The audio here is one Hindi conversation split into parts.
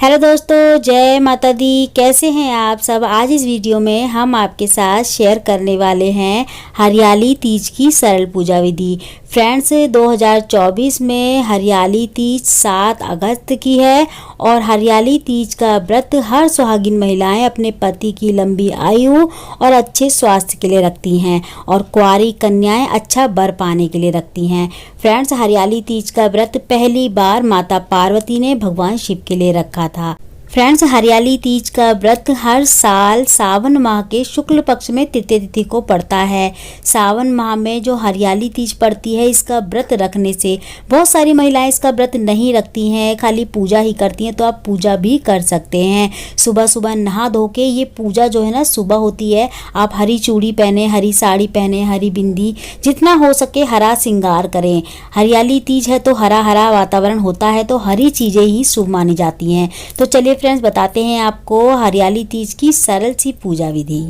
हेलो दोस्तों, जय माता दी। कैसे हैं आप सब। आज इस वीडियो में हम आपके साथ शेयर करने वाले हैं हरियाली तीज की सरल पूजा विधि। फ्रेंड्स, 2024 में हरियाली तीज 7 अगस्त की है और हरियाली तीज का व्रत हर सुहागिन महिलाएं अपने पति की लंबी आयु और अच्छे स्वास्थ्य के लिए रखती हैं और कुंवारी कन्याएं अच्छा वर पाने के लिए रखती हैं। फ्रेंड्स, हरियाली तीज का व्रत पहली बार माता पार्वती ने भगवान शिव के लिए रखा था। फ्रेंड्स, हरियाली तीज का व्रत हर साल सावन माह के शुक्ल पक्ष में तृतीय तिथि को पड़ता है। सावन माह में जो हरियाली तीज पड़ती है, इसका व्रत रखने से बहुत सारी महिलाएं इसका व्रत नहीं रखती हैं, खाली पूजा ही करती हैं। तो आप पूजा भी कर सकते हैं। सुबह सुबह नहा धो के ये पूजा जो है ना सुबह होती है। आप हरी चूड़ी पहने, हरी साड़ी पहने, हरी बिंदी, जितना हो सके हरा श्रृंगार करें। हरियाली तीज है तो हरा हरा वातावरण होता है, तो हरी चीज़ें ही शुभ मानी जाती हैं। तो चलिए फ्रेंड्स, बताते हैं आपको हरियाली तीज की सरल सी पूजा विधि।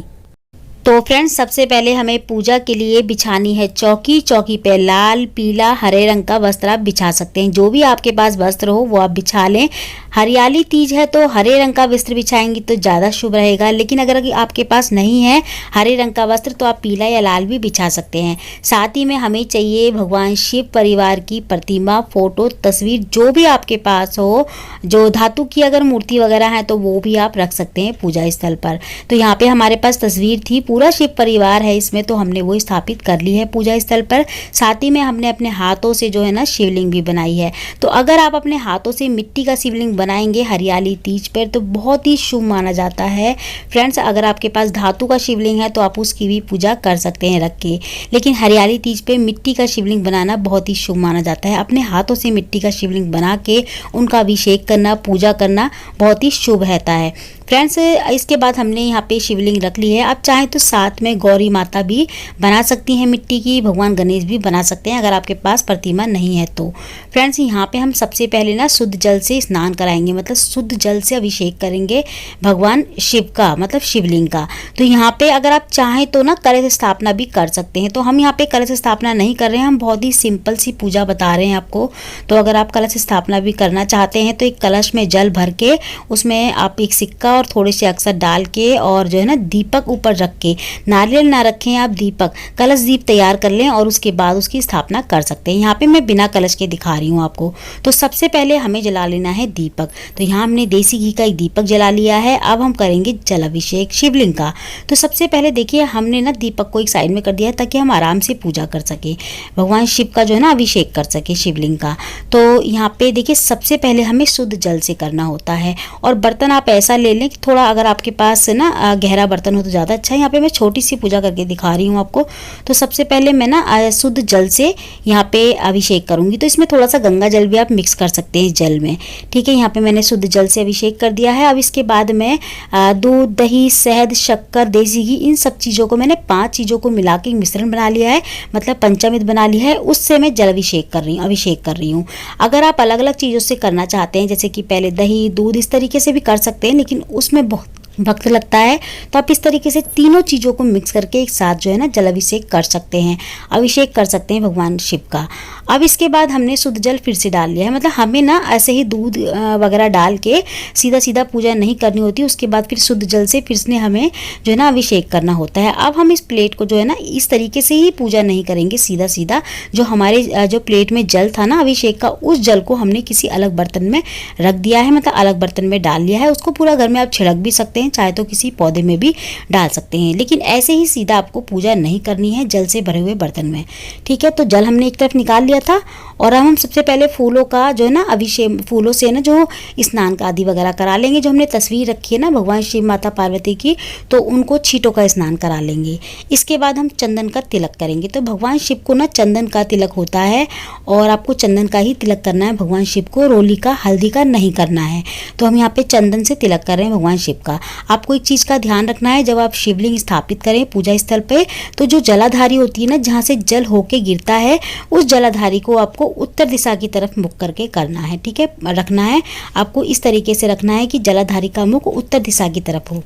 तो फ्रेंड्स, सबसे पहले हमें पूजा के लिए बिछानी है चौकी। चौकी पे लाल, पीला, हरे रंग का वस्त्र आप बिछा सकते हैं। जो भी आपके पास वस्त्र हो वो आप बिछा लें। हरियाली तीज है तो हरे रंग का वस्त्र बिछाएंगे तो ज़्यादा शुभ रहेगा, लेकिन अगर आपके पास नहीं है हरे रंग का वस्त्र तो आप पीला या लाल भी बिछा सकते हैं। साथ ही में हमें चाहिए भगवान शिव परिवार की प्रतिमा, फोटो, तस्वीर, जो भी आपके पास हो। जो धातु की अगर मूर्ति वगैरह है तो वो भी आप रख सकते हैं पूजा स्थल पर। तो यहाँ पे हमारे पास तस्वीर थी, पूरा शिव परिवार है इसमें, तो हमने वो स्थापित कर ली है पूजा स्थल पर। साथ ही में हमने अपने हाथों से जो है ना शिवलिंग भी बनाई है। तो अगर आप अपने हाथों से मिट्टी का शिवलिंग बनाएंगे हरियाली तीज पर तो बहुत ही शुभ माना जाता है। फ्रेंड्स, अगर आपके पास धातु का शिवलिंग है तो आप उसकी भी पूजा कर सकते हैं रख के, लेकिन हरियाली तीज पे मिट्टी का शिवलिंग बनाना बहुत ही शुभ माना जाता है। अपने हाथों से मिट्टी का शिवलिंग बना के उनका अभिषेक करना, पूजा करना बहुत ही शुभ रहता है। फ्रेंड्स, इसके बाद हमने यहाँ पे शिवलिंग रख ली है। आप चाहें तो साथ में गौरी माता भी बना सकती हैं मिट्टी की, भगवान गणेश भी बना सकते हैं अगर आपके पास प्रतिमा नहीं है तो। फ्रेंड्स, यहाँ पे हम सबसे पहले ना शुद्ध जल से स्नान कराएंगे, मतलब शुद्ध जल से अभिषेक करेंगे भगवान शिव का, मतलब शिवलिंग का। तो यहाँ पे अगर आप चाहें तो ना कलश स्थापना भी कर सकते हैं। तो हम यहाँ पे कलश स्थापना नहीं कर रहे हैं, हम बहुत ही सिंपल सी पूजा बता रहे हैं आपको। तो अगर आप कलश स्थापना भी करना चाहते हैं तो एक कलश में जल भर के उसमें आप एक सिक्का और थोड़े से अक्षत डाल के और जो है ना दीपक ऊपर रख के, नारियल ना रखें आप, दीपक कलश दीप तैयार कर लें और उसके बाद उसकी स्थापना कर सकते हैं। यहाँ पे मैं बिना कलश के दिखा रही हूँ आपको। तो सबसे पहले हमें जला लेना है दीपक। तो यहाँ हमने देसी घी का एक दीपक जला लिया है। अब हम करेंगे जल अभिषेक शिवलिंग का। तो सबसे पहले देखिए हमने ना दीपक को एक साइड में कर दिया है ताकि हम आराम से पूजा कर सके, भगवान शिव का जो है ना अभिषेक कर सके शिवलिंग का। तो यहाँ पे देखिए सबसे पहले हमें शुद्ध जल से करना होता है और बर्तन आप ऐसा ले लें कि थोड़ा, अगर आपके पास ना गहरा बर्तन हो तो ज़्यादा अच्छा है। यहाँ पे मैं छोटी सी पूजा करके दिखा रही हूँ आपको। तो सबसे पहले मैं ना शुद्ध जल से यहाँ पे अभिषेक करूँगी। तो इसमें थोड़ा सा गंगा जल भी आप मिक्स कर सकते हैं जल में, ठीक है। यहाँ पे मैंने शुद्ध जल से अभिषेक कर दिया है। अब इसके बाद मैं दूध, दही, शहद, शक्कर, देसी घी, इन सब चीज़ों को मैंने 5 चीज़ों को मिला के मिश्रण बना लिया है, मतलब पंचामृत बना लिया है। उससे मैं जल अभिषेक कर रही हूँ। अगर आप अलग अलग चीज़ों से करना चाहते हैं, जैसे कि पहले दही, दूध, इस तरीके से भी कर सकते हैं, लेकिन उसमें बहुत वक्त लगता है। तो आप इस तरीके से तीनों चीज़ों को मिक्स करके एक साथ जो है ना जल अभिषेक कर सकते हैं, अभिषेक कर सकते हैं भगवान शिव का। अब इसके बाद हमने शुद्ध जल फिर से डाल लिया है, मतलब हमें ना ऐसे ही दूध वगैरह डाल के सीधा सीधा पूजा नहीं करनी होती। उसके बाद फिर शुद्ध जल से फिर से हमें जो है ना अभिषेक करना होता है। अब हम इस प्लेट को जो है ना इस तरीके से ही पूजा नहीं करेंगे सीधा सीधा। जो हमारे जो प्लेट में जल था ना अभिषेक का, उस जल को हमने किसी अलग बर्तन में रख दिया है, मतलब अलग बर्तन में डाल लिया है। उसको पूरा घर में आप छिड़क भी सकते हैं, चाहे तो किसी पौधे में भी डाल सकते हैं, लेकिन ऐसे ही सीधा आपको पूजा नहीं करनी है जल से भरे हुए बर्तन में, ठीक है। तो जल हमने एक तरफ निकाल लिया था और अब हम सबसे पहले फूलों का जो है ना अभिषेक, फूलों से ना जो स्नान का आदि वगैरह करा लेंगे। जो हमने तस्वीर रखी है ना भगवान शिव माता पार्वती की, तो उनको छींटों का स्नान करा लेंगे। इसके बाद हम चंदन का तिलक करेंगे। तो भगवान शिव को ना चंदन का तिलक होता है और आपको चंदन का ही तिलक करना है भगवान शिव को, रोली का, हल्दी का नहीं करना है। तो हम यहाँ पे चंदन से तिलक कर रहे हैं भगवान शिव का। आपको एक चीज़ का ध्यान रखना है, जब आप शिवलिंग स्थापित करें पूजा स्थल पे, तो जो जलाधारी होती है ना, जहाँ से जल होके गिरता है, उस जलाधारी को आपको उत्तर दिशा की तरफ मुख करके करना है, ठीक है, रखना है। आपको इस तरीके से रखना है कि जलाधारी का मुख उत्तर दिशा की तरफ हो।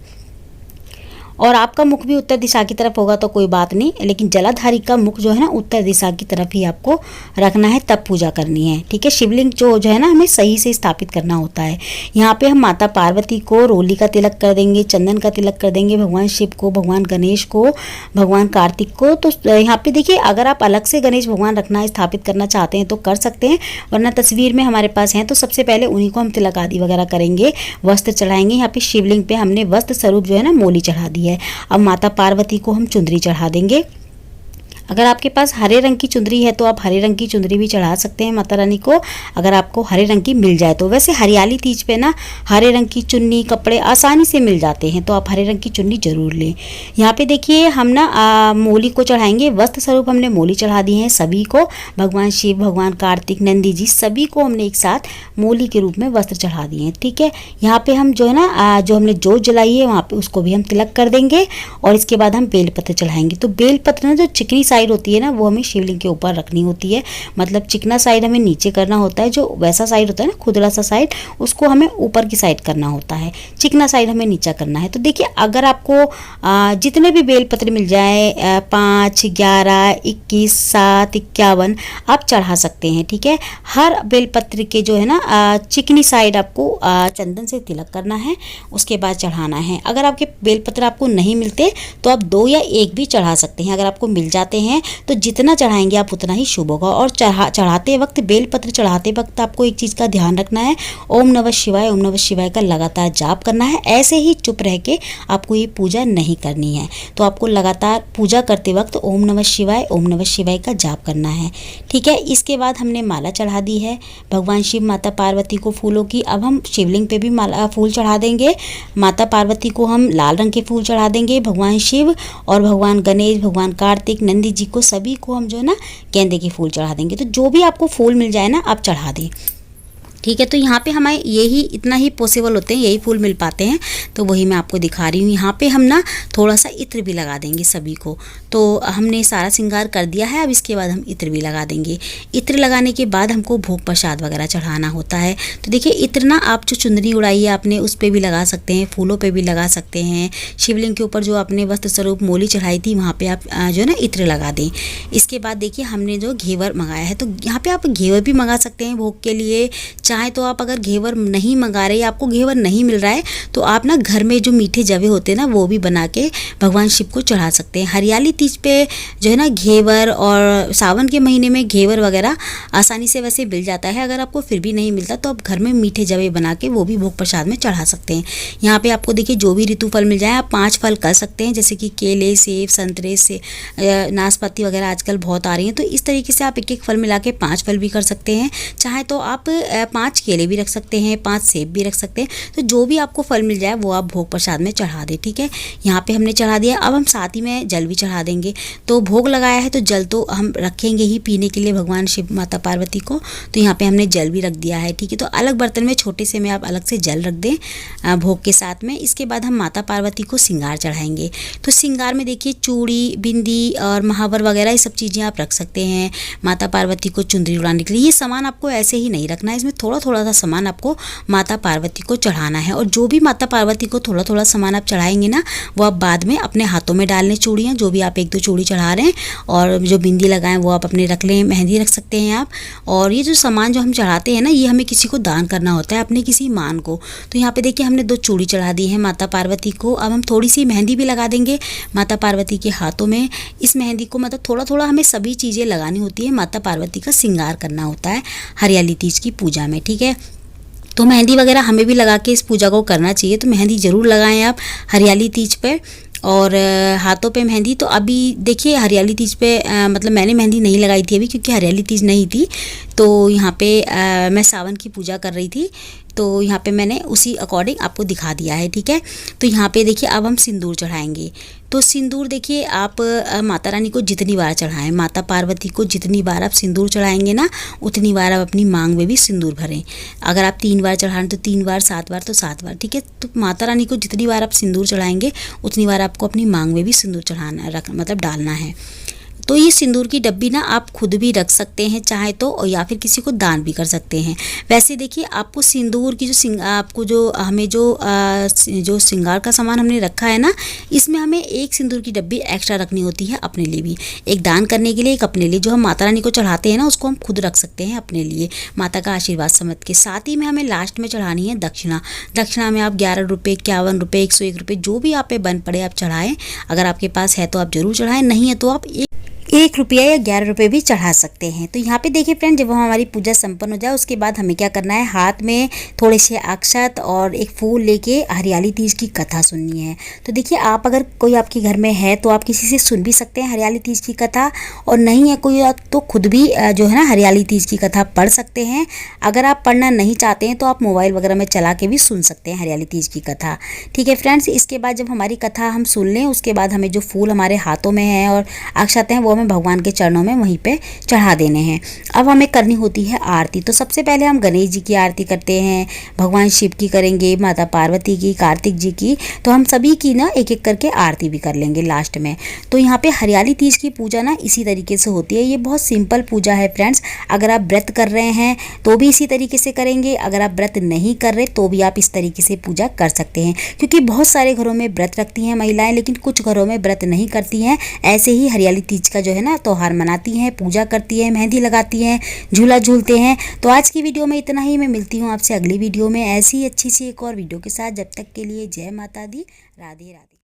और आपका मुख भी उत्तर दिशा की तरफ होगा तो कोई बात नहीं, लेकिन जलाधारी का मुख जो है ना उत्तर दिशा की तरफ ही आपको रखना है, तब पूजा करनी है। ठीक है, शिवलिंग जो है ना हमें सही से स्थापित करना होता है। यहाँ पे हम माता पार्वती को रोली का तिलक कर देंगे, चंदन का तिलक कर देंगे, भगवान शिव को, भगवान गणेश को, भगवान कार्तिक को। तो यहाँ पे देखिए, अगर आप अलग से गणेश भगवान रखना स्थापित करना चाहते हैं तो कर सकते हैं, वरना तस्वीर में हमारे पास हैं तो सबसे पहले उन्हीं को हम तिलक आदि वगैरह करेंगे, वस्त्र चढ़ाएंगे। यहाँ पे शिवलिंग पे हमने वस्त्र स्वरूप जो है ना मोली चढ़ा दी है। अब माता पार्वती को हम चुंदरी चढ़ा देंगे। अगर आपके पास हरे रंग की चुंदरी है तो आप हरे रंग की चुंदरी भी चढ़ा सकते हैं माता रानी को, अगर आपको हरे रंग की मिल जाए तो। वैसे हरियाली तीज पे ना हरे रंग की चुन्नी कपड़े आसानी से मिल जाते हैं, तो आप हरे रंग की चुन्नी जरूर लें। यहाँ पे देखिए हम ना मोली को चढ़ाएंगे, वस्त्र स्वरूप हमने मोली चढ़ा दी है सभी को, भगवान शिव, भगवान कार्तिक, नंदी जी, सभी को हमने एक साथ मोली के रूप में वस्त्र चढ़ा दिए हैं। ठीक है, यहाँ पे हम जो है ना जो हमने जोत जलाई है वहाँ पे उसको भी हम तिलक कर देंगे, और इसके बाद हम बेलपत्र चढ़ाएंगे। तो बेलपत्र ना जो चिकनी साइड होती है ना वो हमें शिवलिंग के ऊपर रखनी होती है, मतलब चिकना साइड हमें नीचे करना होता है, जो वैसा साइड होता है ना खुदरा सा साइड, उसको हमें ऊपर की साइड करना होता है, चिकना साइड हमें नीचा करना है। तो देखिए, अगर आपको जितने भी बेलपत्र मिल जाए 5, 11, 21, 7, 51 आप चढ़ा सकते हैं। ठीक है, हर बेलपत्र के जो है ना चिकनी साइड आपको चंदन से तिलक करना है, उसके बाद चढ़ाना है। अगर आपके बेलपत्र आपको नहीं मिलते तो आप 2 या 1 भी चढ़ा सकते हैं। अगर आपको मिल जाते हैं तो जितना चढ़ाएंगे आप उतना ही शुभ होगा। और चढ़ाते वक्त, बेलपत्र चढ़ाते वक्त आपको एक चीज़ का ध्यान रखना है, ओम नमः शिवाय, ओम नमः शिवाय का लगातार जाप करना है। ऐसे ही चुप रह के आपको ये पूजा नहीं करनी है, तो आपको लगातार पूजा करते वक्त ओम नमः शिवाय, ओम नमः शिवाय का जाप करना है। ठीक है, इसके बाद हमने माला चढ़ा दी है भगवान शिव, माता पार्वती को फूलों की। अब हम शिवलिंग पे भी माला फूल चढ़ा देंगे। माता पार्वती को हम लाल रंग के फूल चढ़ा देंगे, भगवान शिव और भगवान गणेश, भगवान कार्तिक, नंदी जी को, सभी को हम जो है ना गेंदे के फूल चढ़ा देंगे। तो जो भी आपको फूल मिल जाए ना आप चढ़ा दें। ठीक है, तो यहाँ पे हमें यही इतना ही पॉसिबल होते हैं, यही फूल मिल पाते हैं, तो वही मैं आपको दिखा रही हूँ। यहाँ पे हम ना थोड़ा सा इत्र भी लगा देंगे सभी को। तो हमने सारा श्रृंगार कर दिया है, अब इसके बाद हम इत्र भी लगा देंगे। इत्र लगाने के बाद हमको भोग प्रसाद वगैरह चढ़ाना होता है। तो देखिए, इत्र ना आप जो चुंदरी उड़ाई है आपने उस पर भी लगा सकते हैं, फूलों पर भी लगा सकते हैं। शिवलिंग के ऊपर जो आपने वस्त्र स्वरूप मोली चढ़ाई थी वहाँ पर आप जो है ना इत्र लगा दें। इसके बाद देखिए हमने जो घेवर मंगाया है, तो यहाँ पर आप घेवर भी मंगा सकते हैं भोग के लिए। चाहे तो आप अगर घेवर नहीं मंगा रहे, आपको घेवर नहीं मिल रहा है, तो आप ना घर में जो मीठे जवे होते हैं ना वो भी बना के भगवान शिव को चढ़ा सकते हैं। हरियाली तीज पे जो है ना घेवर, और सावन के महीने में घेवर वगैरह आसानी से वैसे मिल जाता है। अगर आपको फिर भी नहीं मिलता तो आप घर में मीठे जवे बना के वो भी भोग प्रसाद में चढ़ा सकते हैं। यहाँ पे आपको देखिए जो भी ऋतु फल मिल जाए आप 5 फल कर सकते हैं, जैसे कि केले, सेब, संतरे से नाशपाती वगैरह आजकल बहुत आ रही हैं, तो इस तरीके से आप 1-1 फल मिला के 5 फल भी कर सकते हैं। चाहे तो आप 5 केले भी रख सकते हैं, 5 सेब भी रख सकते हैं। तो जो भी आपको फल मिल जाए वो आप भोग प्रसाद में चढ़ा दें। ठीक है, यहाँ पे हमने चढ़ा दिया। अब हम साथ ही में जल भी चढ़ा देंगे। तो भोग लगाया है तो जल तो हम रखेंगे ही पीने के लिए भगवान शिव, माता पार्वती को। तो यहाँ पे हमने जल भी रख दिया है। ठीक है, तो अलग बर्तन में छोटे से में आप अलग से जल रख दें भोग के साथ में। इसके बाद हम माता पार्वती को श्रृंगार चढ़ाएंगे। तो श्रृंगार में देखिए चूड़ी, बिंदी और महावर वगैरह ये सब चीज़ें आप रख सकते हैं माता पार्वती को चुंदरी उड़ाने के लिए। ये सामान आपको ऐसे ही नहीं रखना है, इसमें थोड़ा थोड़ा सा सामान आपको माता पार्वती को चढ़ाना है। और जो भी माता पार्वती को थोड़ा थोड़ा सामान आप चढ़ाएंगे ना वो आप बाद में अपने हाथों में डाल लें। चूड़ियाँ जो भी आप 1-2 चूड़ी चढ़ा रहे हैं, और जो बिंदी लगाएं वो आप अपने रख लें, मेहंदी रख सकते हैं आप। और ये जो सामान जो हम चढ़ाते हैं ना ये हमें किसी को दान करना होता है, अपने किसी मान को। तो यहाँ पे देखिए हमने 2 चूड़ी चढ़ा दी है माता पार्वती को। अब हम थोड़ी सी मेहंदी भी लगा देंगे माता पार्वती के हाथों में। इस मेहंदी को मतलब थोड़ा थोड़ा हमें सभी चीज़ें लगानी होती है, माता पार्वती का श्रृंगार करना होता है हरियाली तीज की पूजा में। ठीक है, तो मेहंदी वगैरह हमें भी लगा के इस पूजा को करना चाहिए। तो मेहंदी ज़रूर लगाएं आप हरियाली तीज पे, और हाथों पे मेहंदी। तो अभी देखिए हरियाली तीज पे मतलब मैंने मेहंदी नहीं लगाई थी अभी, क्योंकि हरियाली तीज नहीं थी। तो यहाँ पे मैं सावन की पूजा कर रही थी, तो यहाँ पे मैंने उसी अकॉर्डिंग आपको दिखा दिया है। ठीक है, तो यहाँ पे देखिए अब हम सिंदूर चढ़ाएंगे। तो सिंदूर देखिए आप माता रानी को जितनी बार चढ़ाएं, माता पार्वती को जितनी बार आप सिंदूर चढ़ाएंगे ना उतनी बार आप अपनी मांग में भी सिंदूर भरें। अगर आप 3 बार चढ़ाएं तो 3 बार, 7 बार तो 7 बार। ठीक है, तो माता रानी को जितनी बार आप सिंदूर चढ़ाएंगे उतनी बार आपको अपनी मांग में भी सिंदूर चढ़ाना मतलब डालना है। तो ये सिंदूर की डब्बी ना आप खुद भी रख सकते हैं चाहे तो, और या फिर किसी को दान भी कर सकते हैं। वैसे देखिए आपको सिंदूर की आपको जो हमें जो श्रृंगार का सामान हमने रखा है ना, इसमें हमें एक सिंदूर की डब्बी एक्स्ट्रा रखनी होती है अपने लिए भी, एक दान करने के लिए, एक अपने लिए। जो हम माता रानी को चढ़ाते हैं ना उसको हम खुद रख सकते हैं अपने लिए, माता का आशीर्वाद समझ के। साथ ही में हमें लास्ट में चढ़ानी है दक्षिणा। दक्षिणा में आप 11 रुपये, 51 रुपये, 101 रुपये, जो भी आप पे बन पड़े आप चढ़ाएं। अगर आपके पास है तो आप जरूर चढ़ाएं, नहीं है तो आप 1 रुपया या 11 रुपये भी चढ़ा सकते हैं। तो यहाँ पे देखिए फ्रेंड, जब हमारी पूजा संपन्न हो जाए उसके बाद हमें क्या करना है, हाथ में थोड़े से अक्षत और एक फूल लेके हरियाली तीज की कथा सुननी है। तो देखिए आप अगर कोई आपके घर में है तो आप किसी से सुन भी सकते हैं हरियाली तीज की कथा, और नहीं है कोई तो खुद भी जो है ना हरियाली तीज की कथा पढ़ सकते हैं। अगर आप पढ़ना नहीं चाहते हैं तो आप मोबाइल वगैरह में चला के भी सुन सकते हैं हरियाली तीज की कथा। ठीक है फ्रेंड्स, इसके बाद जब हमारी कथा हम सुन लें उसके बाद हमें जो फूल हमारे हाथों में है और अक्षत हैं वो हमें भगवान के चरणों में वहीं पे चढ़ा देने हैं। अब हमें करनी होती है आरती। तो सबसे पहले हम गणेश जी की आरती करते हैं, भगवान शिव की करेंगे, माता पार्वती की, कार्तिक जी की, तो हम सभी की ना एक एक करके आरती भी कर लेंगे लास्ट में। तो यहाँ पे हरियाली तीज की पूजा ना इसी तरीके से होती है। ये बहुत सिंपल पूजा है फ्रेंड्स। अगर आप व्रत कर रहे हैं तो भी इसी तरीके से करेंगे, अगर आप व्रत नहीं कर रहे तो भी आप इस तरीके से पूजा कर सकते हैं। क्योंकि बहुत सारे घरों में व्रत रखती हैं महिलाएं, लेकिन कुछ घरों में व्रत नहीं करती हैं। ऐसे ही हरियाली तीज का जो है ना त्योहार मनाती हैं, पूजा करती हैं, मेहंदी लगाती हैं, झूला झूलते हैं। तो आज की वीडियो में इतना ही। मैं मिलती हूँ आपसे अगली वीडियो में ऐसी ही अच्छी सी एक और वीडियो के साथ। जब तक के लिए जय माता दी, राधे राधे।